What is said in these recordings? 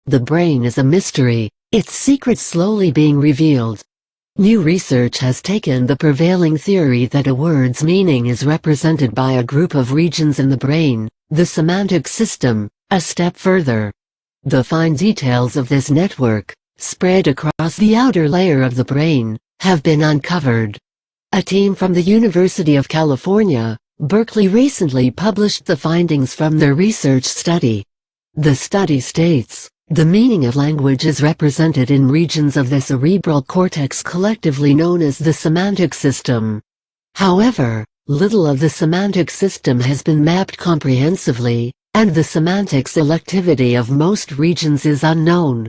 The brain is a mystery, its secrets slowly being revealed. New research has taken the prevailing theory that a word's meaning is represented by a group of regions in the brain, the semantic system, a step further. The fine details of this network, spread across the outer layer of the brain, have been uncovered. A team from the University of California, Berkeley recently published the findings from their research study. The study states, the meaning of language is represented in regions of the cerebral cortex collectively known as the semantic system. However, little of the semantic system has been mapped comprehensively, and the semantic selectivity of most regions is unknown.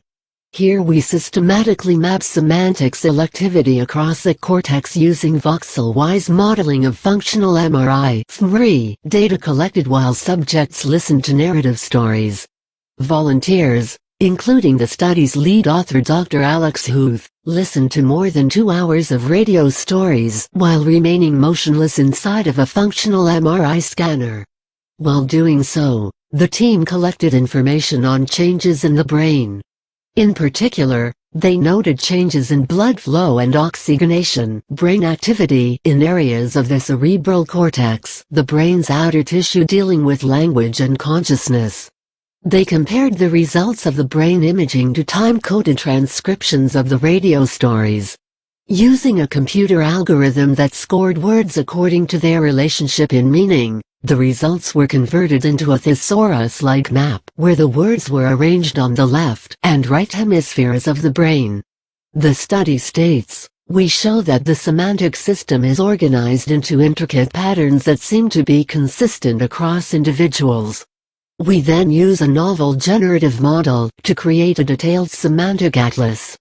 Here we systematically map semantic selectivity across the cortex using voxel-wise modeling of functional MRI (fMRI) data collected while subjects listened to narrative stories. Volunteers, including the study's lead author Dr. Alex Huth, listened to more than 2 hours of radio stories while remaining motionless inside of a functional MRI scanner. While doing so, the team collected information on changes in the brain. In particular, they noted changes in blood flow and oxygenation, brain activity in areas of the cerebral cortex, the brain's outer tissue dealing with language and consciousness. They compared the results of the brain imaging to time-coded transcriptions of the radio stories. Using a computer algorithm that scored words according to their relationship in meaning, the results were converted into a thesaurus-like map where the words were arranged on the left and right hemispheres of the brain. The study states, we show that the semantic system is organized into intricate patterns that seem to be consistent across individuals. We then use a novel generative model to create a detailed semantic atlas.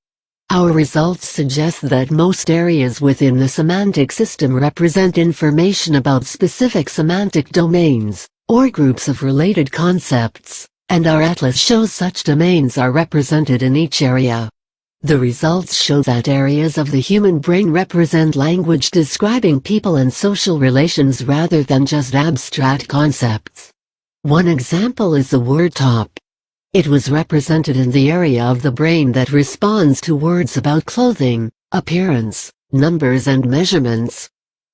Our results suggest that most areas within the semantic system represent information about specific semantic domains, or groups of related concepts, and our atlas shows such domains are represented in each area. The results show that areas of the human brain represent language describing people and social relations rather than just abstract concepts. One example is the word top. It was represented in the area of the brain that responds to words about clothing, appearance, numbers and measurements.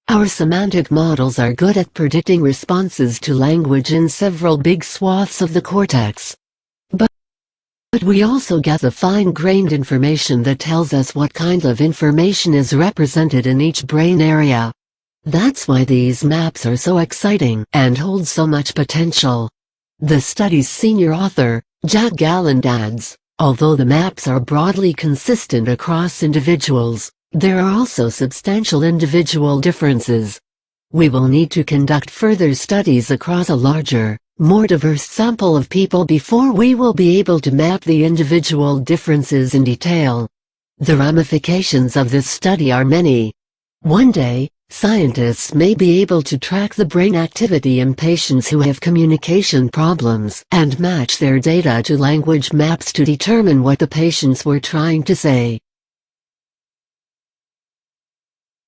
Our semantic models are good at predicting responses to language in several big swaths of the cortex. But we also get the fine-grained information that tells us what kind of information is represented in each brain area. That's why these maps are so exciting and hold so much potential. The study's senior author, Jack Galland adds, although the maps are broadly consistent across individuals, there are also substantial individual differences. We will need to conduct further studies across a larger, more diverse sample of people before we will be able to map the individual differences in detail. The ramifications of this study are many. One day, scientists may be able to track the brain activity in patients who have communication problems and match their data to language maps to determine what the patients were trying to say.